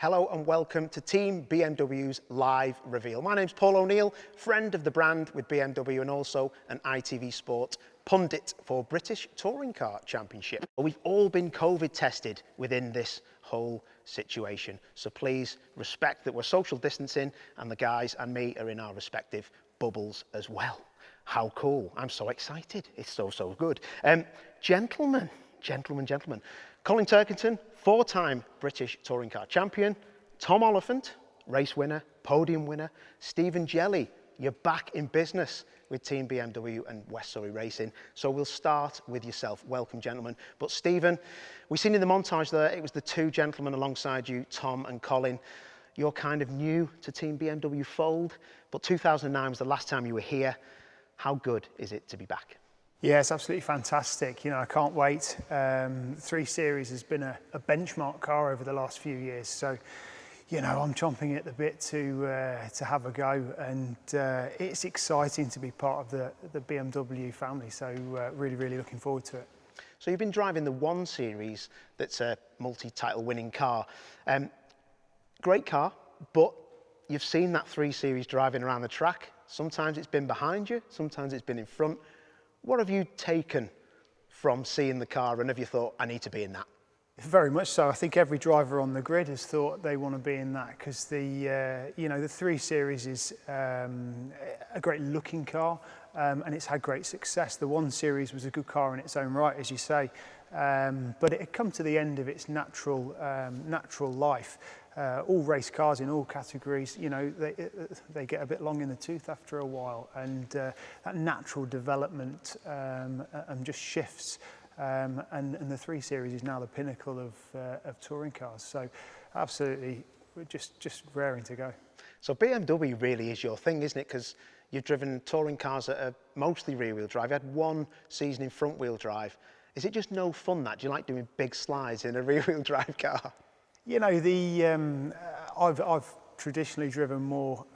Hello and welcome to Team BMW's live reveal. My name's Paul O'Neill, friend of the brand with BMW and also an ITV Sport pundit for British Touring Car Championship. We've all been COVID tested within this whole situation, so please respect that we're social distancing and the guys and me are in our respective bubbles as well. How cool. I'm so excited. It's so good. Gentlemen. Colin Turkington, four-time British Touring Car Champion. Tom Oliphant, race winner, podium winner. Stephen Jelly, you're back in business with Team BMW and West Surrey Racing. So we'll start with yourself. Welcome, gentlemen. But Stephen, we've seen in the montage there, it was the two gentlemen alongside you, Tom and Colin. You're kind of new to Team BMW fold, but 2009 was the last time you were here. How good is it to be back? Yeah, it's absolutely fantastic. You know, I can't wait. 3 Series has been a benchmark car over the last few years. So, you know, I'm chomping at the bit to have a go. And it's exciting to be part of the BMW family. So really looking forward to it. So you've been driving the 1 Series, that's a multi-title winning car. Great car, but you've seen that 3 Series driving around the track. Sometimes it's been behind you, sometimes it's been in front. What have you taken from seeing the car and have you thought, I need to be in that? Very much so. I think every driver on the grid has thought they want to be in that because the 3 Series is a great looking car and it's had great success. The 1 Series was a good car in its own right, as you say, but it had come to the end of its natural life. All race cars in all categories, you know, they get a bit long in the tooth after a while, and that natural development just shifts. And the 3 Series is now the pinnacle of touring cars. So, absolutely, we're just raring to go. So BMW really is your thing, isn't it? Because you've driven touring cars that are mostly rear-wheel drive. You had 1 season in front-wheel drive. Is it just no fun that? Do you like doing big slides in a rear-wheel drive car? You know, I've traditionally driven more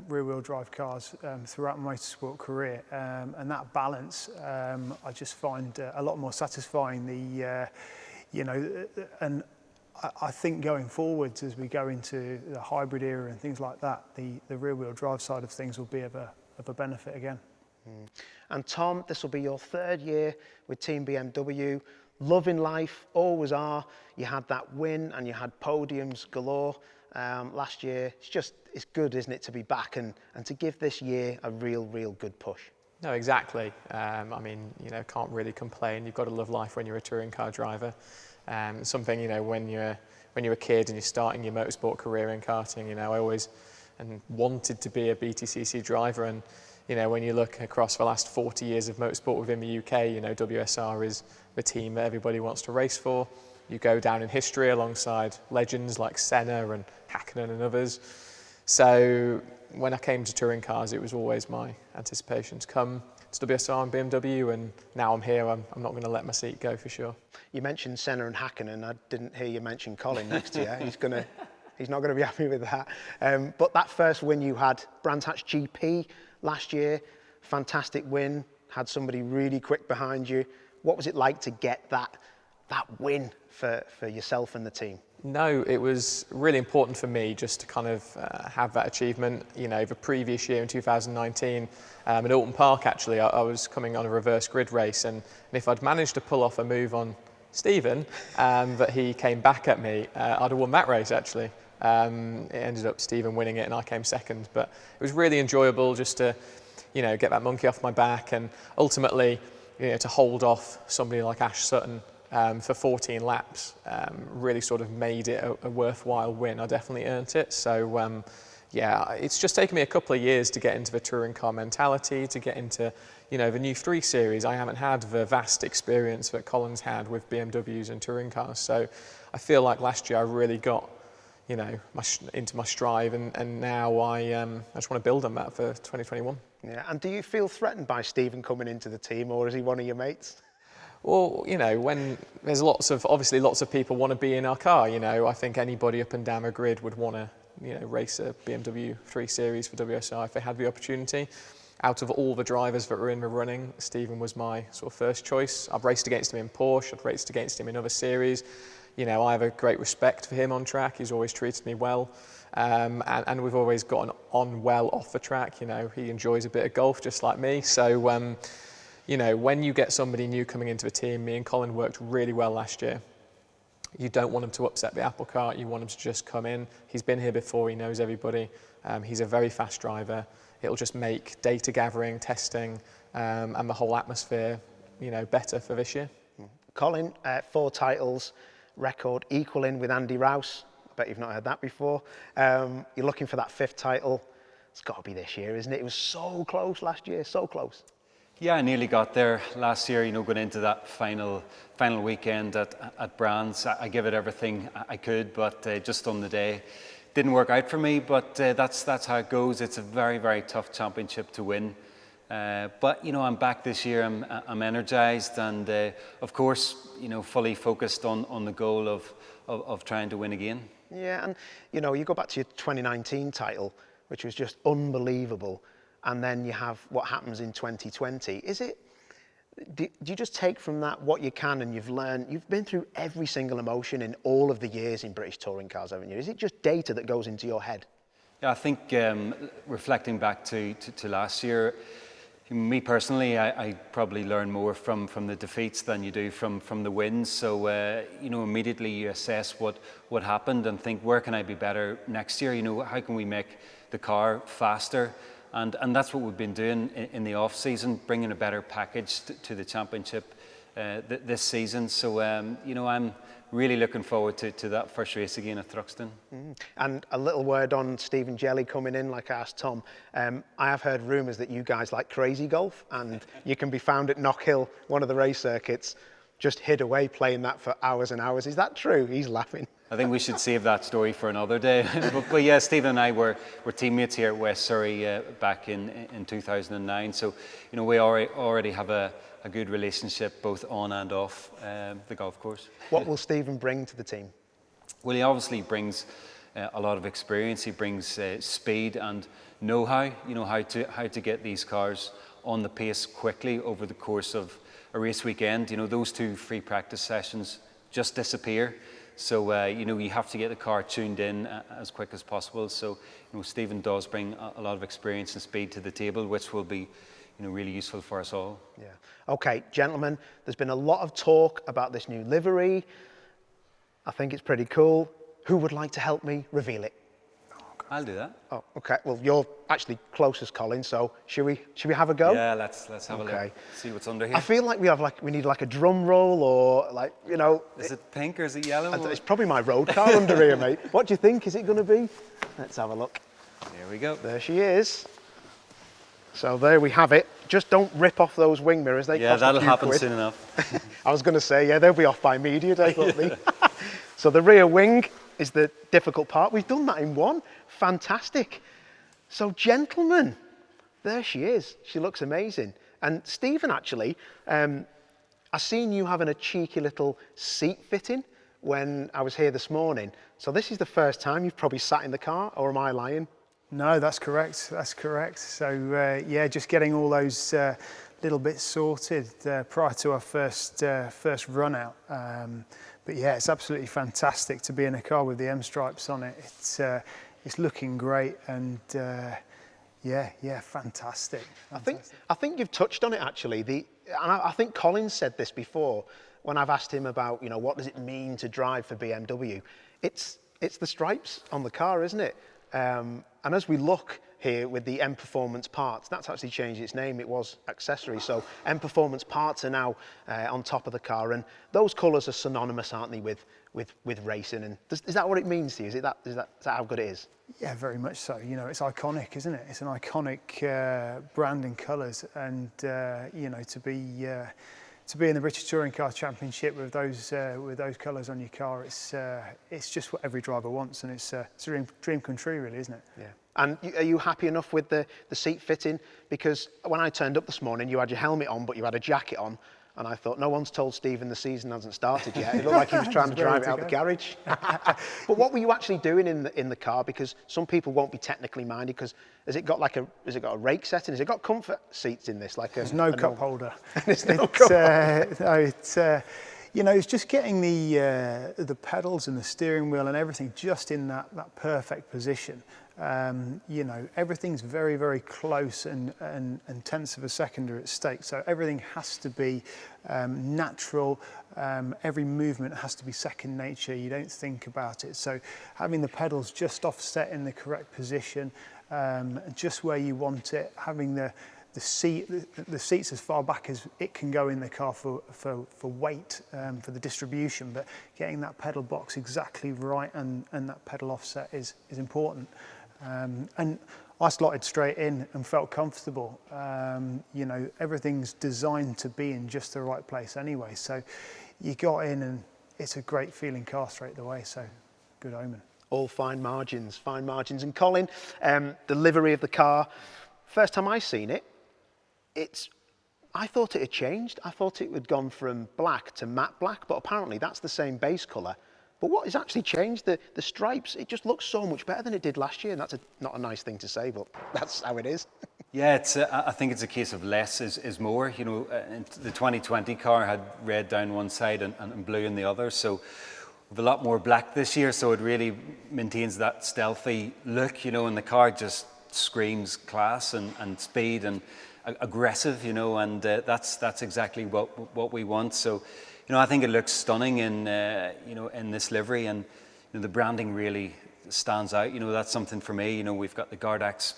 rear-wheel drive cars throughout my motorsport career, and that balance I just find a lot more satisfying. You know, and I think going forwards as we go into the hybrid era and things like that, the rear-wheel drive side of things will be of a benefit again. And Tom, this will be your 3rd year with Team BMW. Loving life, always are. You had that win and you had podiums galore last year. It's good, isn't it, to be back and to give this year a real good push. No, exactly. I mean, you know, can't really complain. You've got to love life when you're a touring car driver. Something, you know, when you're a kid and you're starting your motorsport career in karting, you know, I always wanted to be a BTCC driver. And you know, when you look across the last 40 years of motorsport within the UK, you know, WSR is the team that everybody wants to race for. You go down in history alongside legends like Senna and Hakkinen and others. So when I came to touring cars, it was always my anticipation to come to WSR and BMW, and now I'm here, I'm not going to let my seat go for sure. You mentioned Senna and Hakkinen. I didn't hear you mention Colin next to you. He's not going to be happy with that. But that first win you had, Brands Hatch GP last year, fantastic win, had somebody really quick behind you. What was it like to get that win for yourself and the team? No, it was really important for me just to kind of have that achievement. You know, the previous year in 2019, at Alton Park actually, I was coming on a reverse grid race, and if I'd managed to pull off a move on Stephen, but he came back at me, I'd have won that race actually. It ended up Stephen winning it and I came second, but it was really enjoyable just to, you know, get that monkey off my back and ultimately, you know, to hold off somebody like Ash Sutton for 14 laps really sort of made it a worthwhile win. I definitely earned it. So yeah, it's just taken me a couple of years to get into the touring car mentality, to get into, you know, the new 3 Series. I haven't had the vast experience that Colin's had with BMWs and touring cars. So I feel like last year I really got, you know, into my stride, and now I just want to build on that for 2021. Yeah, and do you feel threatened by Stephen coming into the team, or is he one of your mates? Well, you know, when there's obviously lots of people want to be in our car, you know, I think anybody up and down a grid would want to, you know, race a BMW 3 Series for WSR if they had the opportunity. Out of all the drivers that were in the running, Stephen was my sort of first choice. I've raced against him in Porsche, I've raced against him in other series. You know, I have a great respect for him on track. He's always treated me well. And we've always gotten on well off the track. You know, he enjoys a bit of golf just like me. So, you know, when you get somebody new coming into the team, me and Colin worked really well last year. You don't want him to upset the apple cart. You want him to just come in. He's been here before. He knows everybody. He's a very fast driver. It'll just make data gathering, testing, and the whole atmosphere, you know, better for this year. Colin, 4 titles, record equaling with Andy Rouse. I bet you've not heard that before. You're looking for that 5th title. It's got to be this year, isn't it? It was so close last year, so close. Yeah, I nearly got there last year, you know, going into that final weekend at Brands. I give it everything I could, but just on the day, didn't work out for me, but that's how it goes. It's a very, very tough championship to win. But, you know, I'm back this year, I'm energised and, of course, you know, fully focused on the goal of trying to win again. Yeah, and, you know, you go back to your 2019 title, which was just unbelievable, and then you have what happens in 2020. Do you just take from that what you can, and you've been through every single emotion in all of the years in British touring cars, haven't you? Is it just data that goes into your head? Yeah, I think reflecting back to last year, me personally, I probably learn more from the defeats than you do from the wins. So, you know, immediately you assess what happened and think, where can I be better next year? You know, how can we make the car faster? And that's what we've been doing in the off season, bringing a better package to the championship this season. So, you know, I'm really looking forward to that first race again at Thruxton. And a little word on Stephen Jelly coming in, like I asked Tom. I have heard rumours that you guys like crazy golf, and you can be found at Knockhill, one of the race circuits, just hid away playing that for hours and hours. Is that true? He's laughing. I think we should save that story for another day. but yeah, Stephen and I were teammates here at West Surrey back in 2009. So, you know, we already have a good relationship both on and off the golf course. What will Stephen bring to the team? Well, he obviously brings a lot of experience. He brings speed and know-how. You know, how to get these cars on the pace quickly over the course of a race weekend. You know, those 2 free practice sessions just disappear. So, you know, you have to get the car tuned in as quick as possible. So, you know, Stephen does bring a lot of experience and speed to the table, which will be, you know, really useful for us all. Yeah. Okay, gentlemen, there's been a lot of talk about this new livery. I think it's pretty cool. Who would like to help me reveal it? I'll do that. Oh, okay. Well, you're actually closest, Colin. So should we have a go? Yeah, let's have a look. See what's under here. I feel like we need like a drum roll, or like, you know. Is it pink or is it yellow? It's probably my road car under here, mate. What do you think? Is it going to be? Let's have a look. There we go. There she is. So there we have it. Just don't rip off those wing mirrors. They cost that'll a few happen quid. soon enough. I was going to say, yeah, they'll be off by media day, won't they? So the rear wing is the difficult part. We've done that in one. Fantastic. So, gentlemen, there she is. She looks amazing. And Stephen, actually, I seen you having a cheeky little seat fitting when I was here this morning. So this is the first time you've probably sat in the car, or am I lying? No, that's correct. That's correct. So yeah, just getting all those little bits sorted prior to our first run out. But yeah, it's absolutely fantastic to be in a car with the M stripes on it. It's looking great, and yeah, fantastic. I think you've touched on it actually. And I think Colin said this before when I've asked him about, you know, what does it mean to drive for BMW? It's the stripes on the car, isn't it? And as we look here with the M Performance parts, that's actually changed its name. It was accessories. So M Performance parts are now on top of the car, and those colours are synonymous, aren't they, with racing? And is that what it means to you? Is that how good it is? Yeah, very much so. You know, it's iconic, isn't it? It's an iconic brand in colours, and you know, to be in the British Touring Car Championship with those colours on your car, it's just what every driver wants, and it's a dream come true, really, isn't it? Yeah. And are you happy enough with the seat fitting? Because when I turned up this morning, you had your helmet on, but you had a jacket on. And I thought, no one's told Stephen the season hasn't started yet. It looked like he was trying to drive it out the garage. But what were you actually doing in the car? Because some people won't be technically minded. Because has it got a rake setting? Has it got comfort seats in this? There's no cup holder. There's no cup holder. No, you know, it's just getting the pedals and the steering wheel and everything just in that perfect position. You know, everything's very, very close and tenths of a second are at stake. So everything has to be natural. Every movement has to be second nature. You don't think about it. So having the pedals just offset in the correct position, just where you want it, having the seats as far back as it can go in the car for weight, for the distribution, but getting that pedal box exactly right and that pedal offset is important. And I slotted straight in and felt comfortable. You know, everything's designed to be in just the right place anyway. So you got in and it's a great feeling car straight away. So good omen. All fine margins, fine margins. And Colin, the livery of the car, first time I seen it, I thought it had changed. I thought it had gone from black to matte black, but apparently that's the same base colour. But what has actually changed? The stripes, it just looks so much better than it did last year. And that's not a nice thing to say, but that's how it is. Yeah, I think it's a case of less is more. You know, the 2020 car had red down one side and blue in the other. So we've a lot more black this year, so it really maintains that stealthy look, you know, and the car just screams class and speed and aggressive, you know, and that's exactly what we want. So, you know, I think it looks stunning in you know, in this livery, and you know, the branding really stands out. You know, that's something for me. You know, we've got the Gardax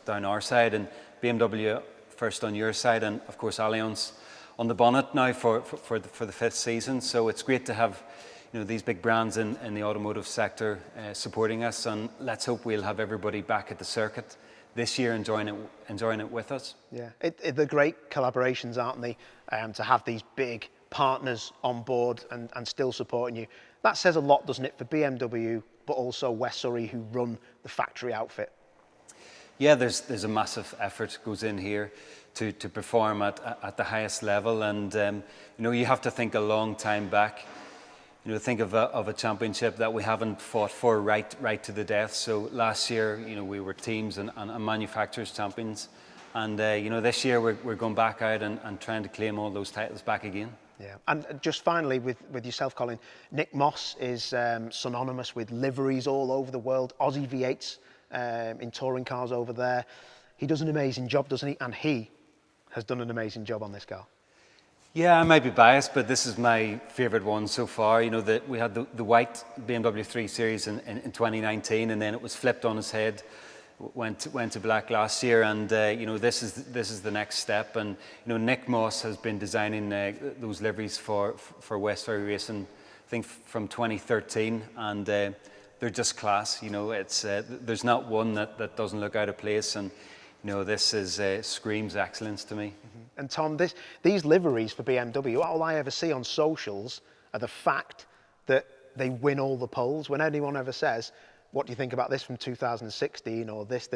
down our side and BMW first on your side, and of course Allianz on the bonnet now for the fifth season. So it's great to have, you know, these big brands in the automotive sector supporting us, and let's hope we'll have everybody back at the circuit this year enjoying it with us. Yeah, they're great collaborations, aren't they? To have these big partners on board and still supporting you. That says a lot, doesn't it, for BMW, but also West Surrey, who run the factory outfit. Yeah, there's a massive effort goes in here to perform at the highest level, and you know, you have to think a long time back. You know, think of a championship that we haven't fought for right to the death. So last year, you know, we were teams and manufacturers champions, and you know, this year we're going back out and trying to claim all those titles back again. Yeah, and just finally with yourself, Colin, Nick Moss is synonymous with liveries all over the world. Aussie V8s in touring cars over there. He does an amazing job, doesn't he? And he has done an amazing job on this car. Yeah, I might be biased, but this is my favourite one so far. You know, that we had the white BMW 3 Series in 2019, and then it was flipped on its head, went to black last year, and you know, this is the next step. And you know, Nick Moss has been designing those liveries for West Surrey Racing, I think from 2013, and they're just class. You know, it's there's not one that doesn't look out of place, and you know, this is screams excellence to me. Mm-hmm. And Tom, these liveries for BMW, all I ever see on socials are the fact that they win all the polls. When anyone ever says, what do you think about this from 2016 or this,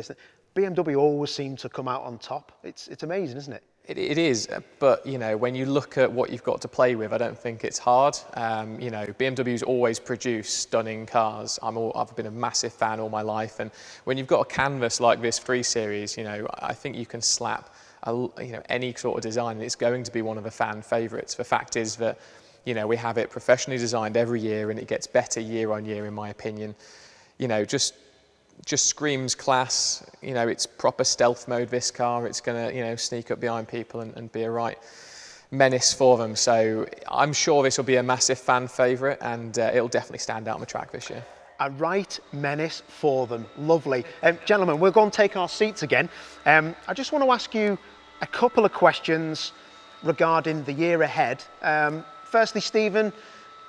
BMW always seem to come out on top. It's amazing, isn't it? It is, but you know, when you look at what you've got to play with, I don't think it's hard. You know, BMW's always produced stunning cars. I've been a massive fan all my life, and when you've got a canvas like this 3 Series, you know, I think you can slap any sort of design, and it's going to be one of the fan favourites. The fact is that, you know, we have it professionally designed every year, and it gets better year on year, in my opinion. You know, just screams class. You know, it's proper stealth mode, this car. It's going to, you know, sneak up behind people and be a right menace for them. So I'm sure this will be a massive fan favourite, and it'll definitely stand out on the track this year. A right menace for them. Lovely. Gentlemen, we'll go and take our seats again. I just want to ask you a couple of questions regarding the year ahead. Firstly, Stephen,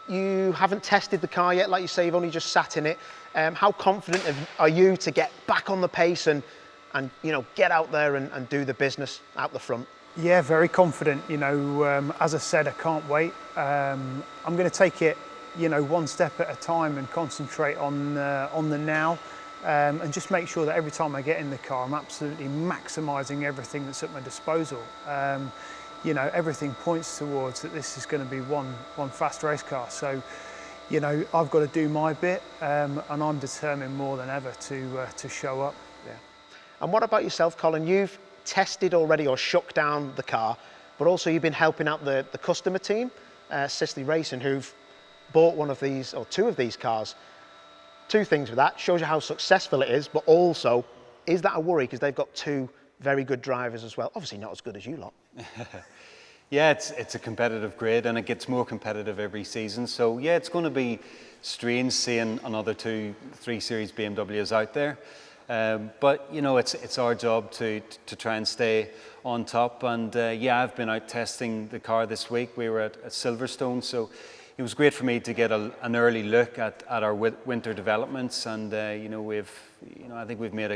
you haven't tested the car yet. Like you say, you've only just sat in it. How confident are you to get back on the pace and you know, get out there and do the business out the front? Yeah, very confident. You know, as I said, I can't wait. I'm going to take it, you know, one step at a time and concentrate on the now, and just make sure that every time I get in the car, I'm absolutely maximising everything that's at my disposal. You know, everything points towards that this is going to be one fast race car. So, you know, I've got to do my bit, and I'm determined more than ever to show up. Yeah. And what about yourself, Colin? You've tested already or shook down the car, but also you've been helping out the customer team. Sisley Racing, who've bought one of these, or two of these cars. Two things with that, shows you how successful it is, but also, is that a worry? Because they've got two very good drivers as well. Obviously not as good as you lot. Yeah, it's a competitive grid, and it gets more competitive every season. So yeah, it's going to be strange seeing another 2-3 Series BMWs out there. But you know, it's our job to try and stay on top. And yeah, I've been out testing the car this week. We were at Silverstone, so it was great for me to get an early look at our winter developments. And you know, I think we've made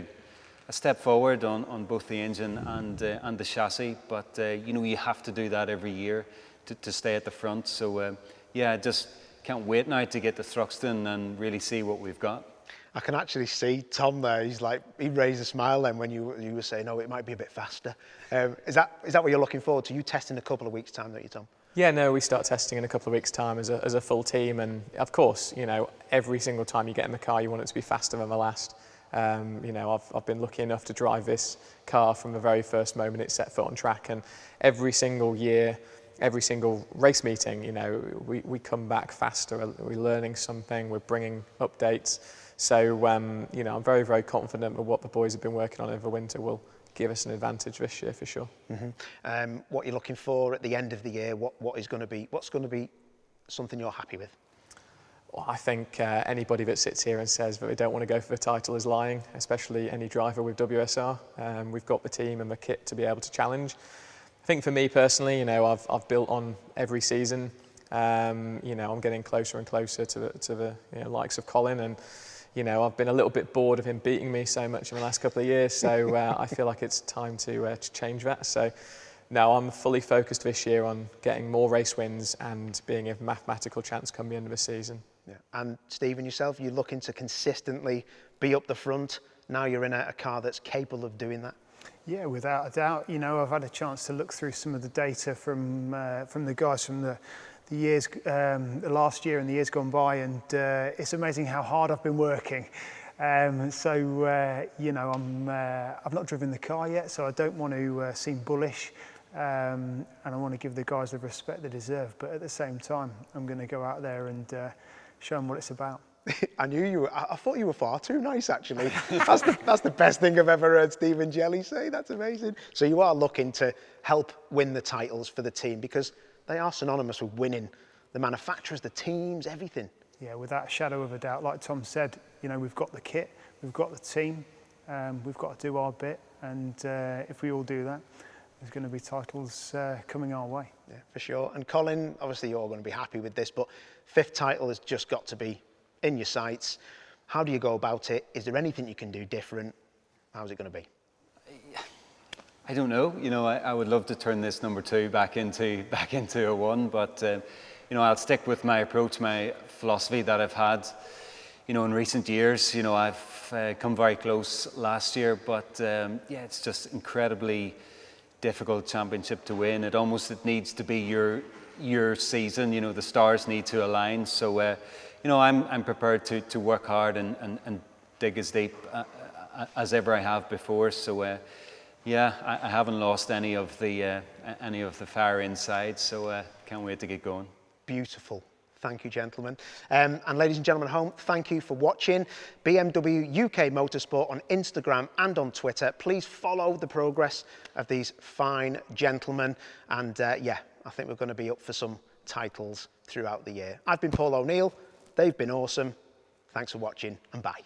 a step forward on both the engine and the chassis. But you know, you have to do that every year to stay at the front. So yeah, I just can't wait now to get to Thruxton and really see what we've got. I can actually see Tom there. He raised a smile then when you were saying, "Oh, it might be a bit faster." Is that what you're looking forward to? You test in a couple of weeks' time, don't you, Tom? Yeah, no, we start testing in a couple of weeks' time as a full team, and of course, you know, every single time you get in the car, you want it to be faster than the last. You know, I've been lucky enough to drive this car from the very first moment it set foot on track, and every single year, every single race meeting, you know, we come back faster. We're learning something. We're bringing updates. So, you know, I'm very, very confident that what the boys have been working on over the winter will give us an advantage this year for sure. Mm-hmm. What you're looking for at the end of the year? What's going to be something you're happy with? Well, I think anybody that sits here and says that they don't want to go for the title is lying, especially any driver with WSR. We've got the team and the kit to be able to challenge. I think for me personally, you know, I've built on every season. You know, I'm getting closer and closer to the you know, likes of Colin, and you know, I've been a little bit bored of him beating me so much in the last couple of years. So I feel like it's time to change that. So no, I'm fully focused this year on getting more race wins and being a mathematical chance come the end of the season. Yeah. And Stephen, yourself, you're looking to consistently be up the front. Now you're in a car that's capable of doing that. Yeah, without a doubt. You know, I've had a chance to look through some of the data from the guys from the years, the last year and the years gone by, and it's amazing how hard I've been working. So you know, I've not driven the car yet, so I don't want to seem bullish, and I want to give the guys the respect they deserve. But at the same time, I'm going to go out there and show them what it's about. I knew you were. I thought you were far too nice, actually. That's the best thing I've ever heard Stephen Jelly say. That's amazing. So you are looking to help win the titles for the team, because they are synonymous with winning. The manufacturers, the teams, everything. Yeah, without a shadow of a doubt. Like Tom said, you know, we've got the kit, we've got the team, we've got to do our bit, and if we all do that, there's going to be titles coming our way. Yeah, for sure. And Colin, obviously you're going to be happy with this, but 5th title has just got to be in your sights. How do you go about it? Is there anything you can do different? How's it going to be? I don't know. You know, I would love to turn this number 2 back into a 1, but you know, I'll stick with my approach, my philosophy that I've had. You know, in recent years, you know, I've come very close last year, but yeah, it's just incredibly difficult championship to win. It needs to be your season. You know, the stars need to align. So, you know, I'm prepared to work hard and dig as deep as ever I have before. So. Yeah, I haven't lost any of the fire inside, so can't wait to get going. Beautiful. Thank you, gentlemen. And ladies and gentlemen at home, thank you for watching BMW UK Motorsport on Instagram and on Twitter. Please follow the progress of these fine gentlemen. And yeah, I think we're going to be up for some titles throughout the year. I've been Paul O'Neill. They've been awesome. Thanks for watching, and bye.